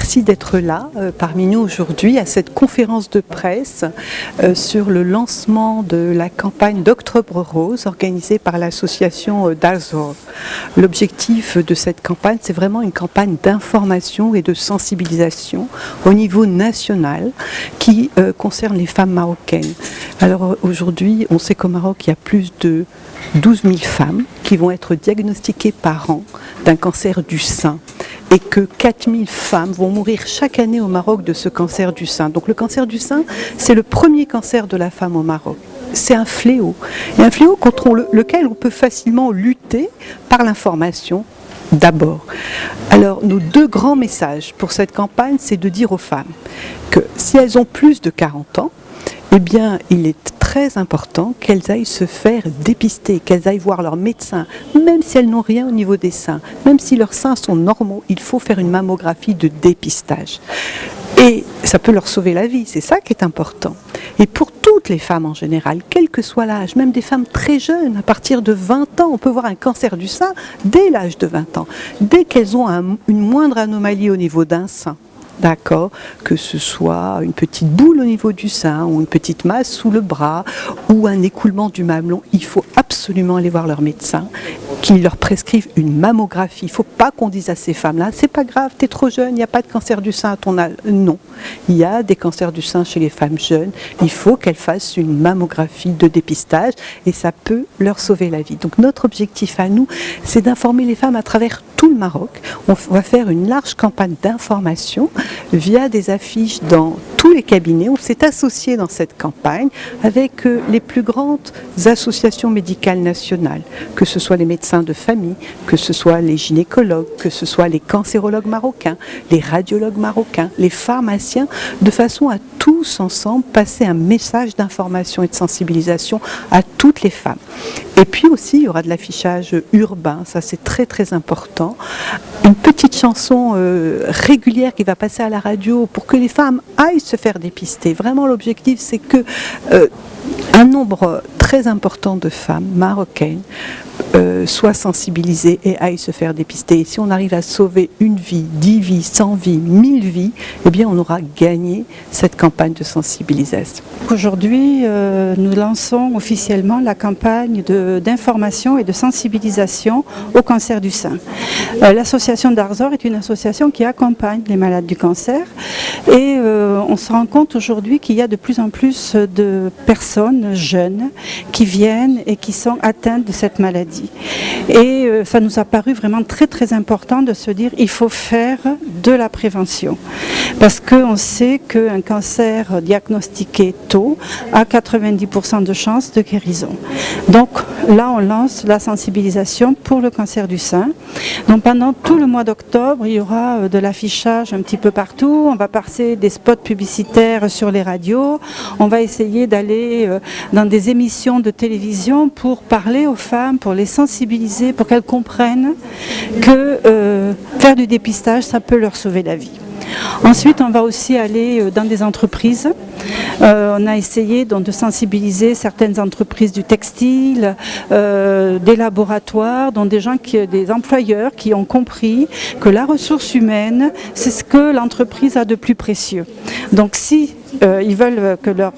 Merci d'être là parmi nous aujourd'hui à cette conférence de presse sur le lancement de la campagne d'Octobre Rose organisée par l'association Darzor. L'objectif de cette campagne, c'est vraiment une campagne d'information et de sensibilisation au niveau national qui concerne les femmes marocaines. Alors aujourd'hui, on sait qu'au Maroc, il y a plus de 12 000 femmes qui vont être diagnostiquées par an d'un cancer du sein. Et que 4 000 femmes vont mourir chaque année au Maroc de ce cancer du sein. Donc le cancer du sein, c'est le premier cancer de la femme au Maroc. C'est un fléau. Et un fléau contre lequel on peut facilement lutter par l'information d'abord. Alors nos deux grands messages pour cette campagne, c'est de dire aux femmes que si elles ont plus de 40 ans, eh bien, il est très important qu'elles aillent se faire dépister, qu'elles aillent voir leur médecin, même si elles n'ont rien au niveau des seins, même si leurs seins sont normaux, il faut faire une mammographie de dépistage. Et ça peut leur sauver la vie, c'est ça qui est important. Et pour toutes les femmes en général, quel que soit l'âge, même des femmes très jeunes, à partir de 20 ans, on peut voir un cancer du sein dès l'âge de 20 ans, dès qu'elles ont une moindre anomalie au niveau d'un sein. D'accord, que ce soit une petite boule au niveau du sein ou une petite masse sous le bras ou un écoulement du mamelon, il faut absolument aller voir leur médecin qui leur prescrivent une mammographie. Il ne faut pas qu'on dise à ces femmes-là, c'est pas grave, tu es trop jeune, il n'y a pas de cancer du sein à ton âge. Non, il y a des cancers du sein chez les femmes jeunes, il faut qu'elles fassent une mammographie de dépistage et ça peut leur sauver la vie. Donc notre objectif à nous, c'est d'informer les femmes à travers tout le Maroc. On va faire une large campagne d'information via des affiches dans tous les cabinets. On s'est associé dans cette campagne avec les plus grandes associations médicales nationales, que ce soit les médecins de famille, que ce soit les gynécologues, que ce soit les cancérologues marocains, les radiologues marocains, les pharmaciens, de façon à tous ensemble passer un message d'information et de sensibilisation à toutes les femmes. Et puis aussi, il y aura de l'affichage urbain, ça c'est très très important. Une petite chanson régulière qui va passer à la radio pour que les femmes aillent se faire dépister. Vraiment l'objectif c'est que un nombre très important de femmes marocaines soient sensibilisées et aillent se faire dépister. Et si on arrive à sauver une vie, 10 vies, 100 vies, 1000 vies, eh bien on aura gagné cette campagne de sensibilisation. Aujourd'hui, nous lançons officiellement la campagne d'information et de sensibilisation au cancer du sein. L'association Darzor est une association qui accompagne les malades du cancer et on se rend compte aujourd'hui qu'il y a de plus en plus de personnes jeunes qui viennent et qui sont atteintes de cette maladie. Et ça nous a paru vraiment très très important de se dire il faut faire de la prévention. Parce qu'on sait qu'un cancer diagnostiqué tôt a 90% de chances de guérison. Donc là on lance la sensibilisation pour le cancer du sein. Donc pendant tout le mois d'octobre, il y aura de l'affichage un petit peu partout. On va passer des spots publicitaires sur les radios. On va essayer d'aller dans des émissions de télévision pour parler aux femmes, pour les sensibiliser, pour qu'elles comprennent que faire du dépistage, ça peut leur sauver la vie. Ensuite, on va aussi aller dans des entreprises. On a essayé donc de sensibiliser certaines entreprises du textile, des laboratoires, donc des employeurs qui ont compris que la ressource humaine, c'est ce que l'entreprise a de plus précieux. Donc si ils veulent que leurs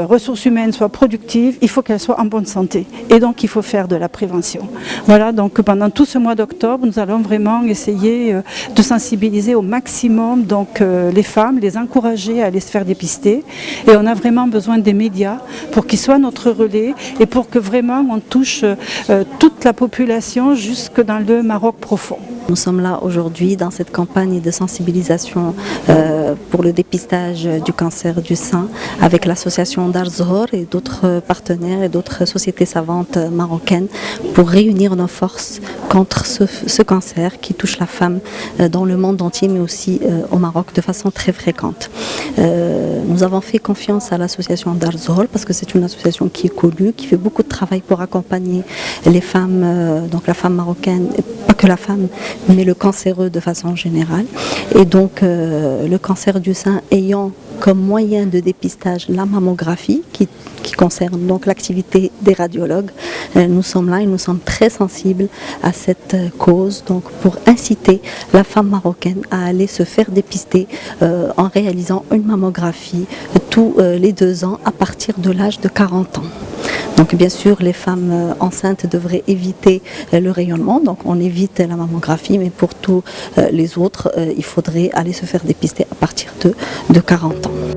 ressources humaines soient productives, il faut qu'elles soient en bonne santé. Et donc il faut faire de la prévention. Voilà, donc pendant tout ce mois d'octobre, nous allons vraiment essayer de sensibiliser au maximum donc, les femmes, les encourager à aller se faire dépister. Et on a vraiment besoin des médias pour qu'ils soient notre relais et pour que vraiment on touche toute la population jusque dans le Maroc profond. Nous sommes là aujourd'hui dans cette campagne de sensibilisation pour le dépistage du cancer du sein avec l'association Darzor et d'autres partenaires et d'autres sociétés savantes marocaines pour réunir nos forces contre ce cancer qui touche la femme dans le monde entier mais aussi au Maroc de façon très fréquente. Nous avons fait confiance à l'association Darzor parce que c'est une association qui est connue, qui fait beaucoup de travail pour accompagner les femmes, donc la femme marocaine, pas que la femme, mais le cancéreux de façon générale. Et donc le cancer du sein ayant comme moyen de dépistage la mammographie qui concerne donc l'activité des radiologues. Nous sommes là et nous sommes très sensibles à cette cause, donc pour inciter la femme marocaine à aller se faire dépister en réalisant une mammographie tous les 2 ans à partir de l'âge de 40 ans. Donc bien sûr, les femmes enceintes devraient éviter le rayonnement, donc on évite la mammographie, mais pour tous les autres, il faudrait aller se faire dépister à partir de 40 ans.